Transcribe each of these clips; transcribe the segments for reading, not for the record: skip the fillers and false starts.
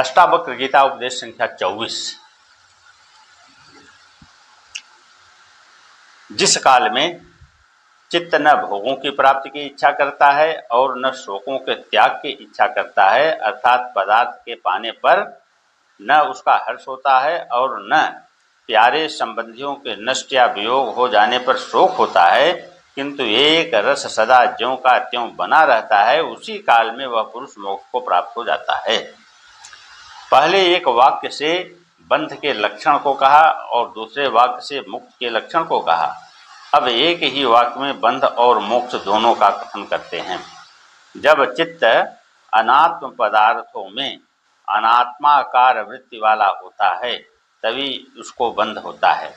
अष्टावक्र गीता उपदेश संख्या 24। जिस काल में चित्त न भोगों की प्राप्ति की इच्छा करता है और न शोकों के त्याग की इच्छा करता है, अर्थात पदार्थ के पाने पर न उसका हर्ष होता है और न प्यारे संबंधियों के नष्ट या वियोग हो जाने पर शोक होता है, किंतु एक रस सदा ज्यों का त्यों बना रहता है, उसी काल में वह पुरुष मोक्ष को प्राप्त हो जाता है। पहले एक वाक्य से बंध के लक्षण को कहा और दूसरे वाक्य से मुक्त के लक्षण को कहा। अब एक ही वाक्य में बंध और मोक्ष दोनों का कथन करते हैं। जब चित्त अनात्म पदार्थों में अनात्माकार वृत्ति वाला होता है तभी उसको बंध होता है।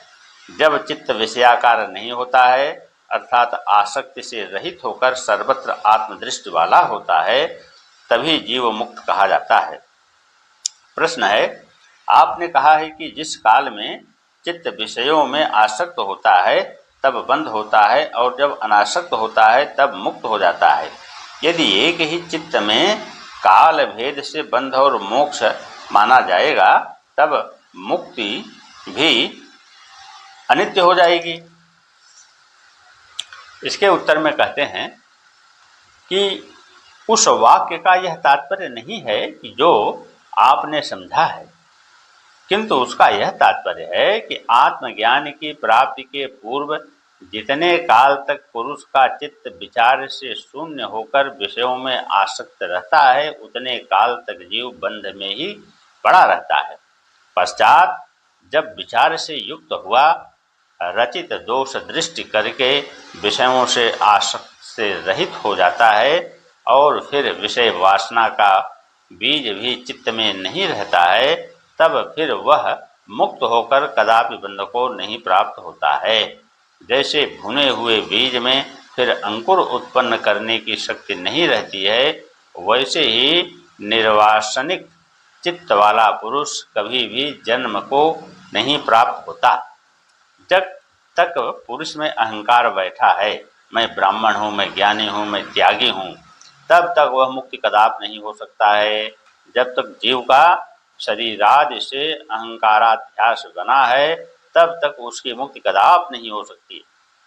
जब चित्त विषयाकार नहीं होता है अर्थात आसक्ति से रहित होकर सर्वत्र आत्मदृष्टि वाला होता है, तभी जीव मुक्त कहा जाता है। प्रश्न है, आपने कहा है कि जिस काल में चित्त विषयों में आसक्त होता है तब बंध होता है और जब अनासक्त होता है तब मुक्त हो जाता है। यदि एक ही चित्त में काल भेद से बंध और मोक्ष माना जाएगा तब मुक्ति भी अनित्य हो जाएगी। इसके उत्तर में कहते हैं कि उस वाक्य का यह तात्पर्य नहीं है कि जो आपने समझा है, किंतु उसका यह तात्पर्य है कि आत्मज्ञान की प्राप्ति के पूर्व जितने काल तक पुरुष का चित्त विचार से शून्य होकर विषयों में आसक्त रहता है उतने काल तक जीव बंध में ही पड़ा रहता है। पश्चात जब विचार से युक्त हुआ, रचित दोष दृष्टि करके विषयों से आसक्त से रहित हो जाता है और फिर विषय वासना का बीज भी चित्त में नहीं रहता है, तब फिर वह मुक्त होकर कदापि बंध को नहीं प्राप्त होता है। जैसे भुने हुए बीज में फिर अंकुर उत्पन्न करने की शक्ति नहीं रहती है, वैसे ही निर्वासनिक चित्त वाला पुरुष कभी भी जन्म को नहीं प्राप्त होता। जब तक पुरुष में अहंकार बैठा है, मैं ब्राह्मण हूँ, मैं ज्ञानी हूँ, मैं त्यागी हूँ, तब तक वह मुक्ति कदापि नहीं हो सकता है। जब तक जीव का शरीरादि से अहंकाराध्यास बना है तब तक उसकी मुक्ति कदापि नहीं हो सकती।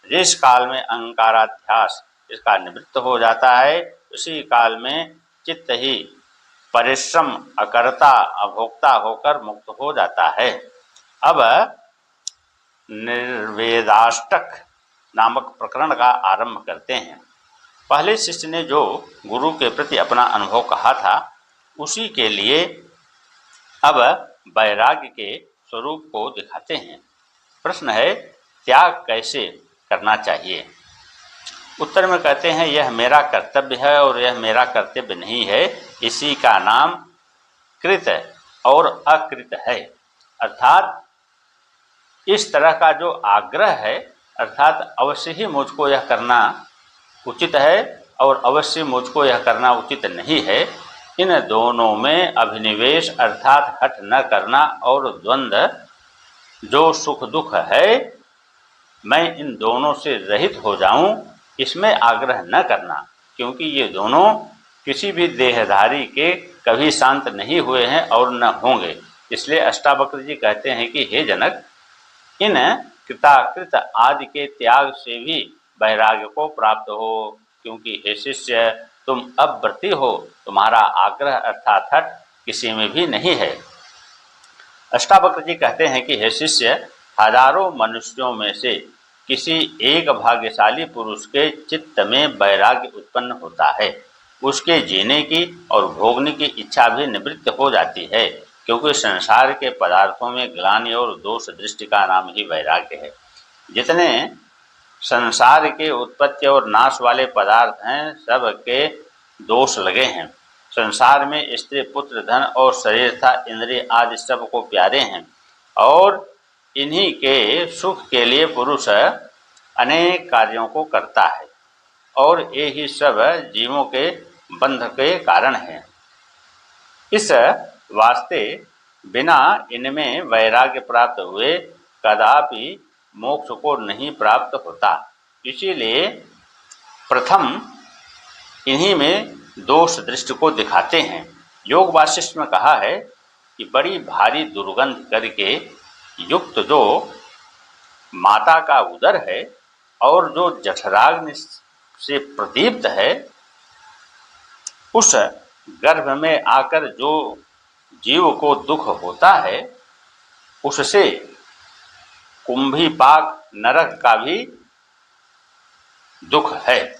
जिस काल में अहंकाराध्यास इसका निवृत्त हो जाता है उसी काल में चित्त ही परिश्रम अकर्ता अभोक्ता होकर मुक्त हो जाता है। अब निर्वेदाष्टक नामक प्रकरण का आरंभ करते हैं। पहले शिष्य ने जो गुरु के प्रति अपना अनुभव कहा था उसी के लिए अब वैराग्य के स्वरूप को दिखाते हैं। प्रश्न है, त्याग कैसे करना चाहिए? उत्तर में कहते हैं, यह मेरा कर्तव्य है और यह मेरा कर्तव्य नहीं है, इसी का नाम कृत और अकृत है। अर्थात इस तरह का जो आग्रह है, अर्थात अवश्य ही मुझको यह करना उचित है और अवश्य मुझको यह करना उचित नहीं है, इन दोनों में अभिनिवेश अर्थात हट न करना और द्वंद्व जो सुख दुख है मैं इन दोनों से रहित हो जाऊं, इसमें आग्रह न करना, क्योंकि ये दोनों किसी भी देहधारी के कभी शांत नहीं हुए हैं और न होंगे। इसलिए अष्टावक्र जी कहते हैं कि हे जनक, इन कृताकृत आदि के त्याग से भी वैराग्य को प्राप्त हो, क्योंकि हे शिष्य तुम अव्रती हो, तुम्हारा आग्रह अर्थात हट किसी में भी नहीं है। अष्टावक्र जी कहते हैं कि हे शिष्य, हजारों मनुष्यों में से किसी एक भाग्यशाली पुरुष के चित्त में वैराग्य उत्पन्न होता है, उसके जीने की और भोगने की इच्छा भी निवृत्त हो जाती है, क्योंकि संसार के पदार्थों में ग्लानि और दोष दृष्टि का नाम ही वैराग्य है। जितने संसार के उत्पत्ति और नाश वाले पदार्थ हैं सब के दोष लगे हैं। संसार में स्त्री पुत्र धन और शरीर तथा इंद्रिय आदि सब को प्यारे हैं और इन्हीं के सुख के लिए पुरुष अनेक कार्यों को करता है और ये ही सब जीवों के बंध के कारण हैं। इस वास्ते बिना इनमें वैराग्य प्राप्त हुए कदापि मोक्ष को नहीं प्राप्त होता। इसीलिए प्रथम इन्हीं में दोष दृष्टि को दिखाते हैं। योग वासिष्ठ में कहा है कि बड़ी भारी दुर्गंध करके युक्त जो माता का उदर है और जो जठराग्नि से प्रदीप्त है, उस गर्भ में आकर जो जीव को दुख होता है, उससे कुंभीपाक नरक का भी दुख है।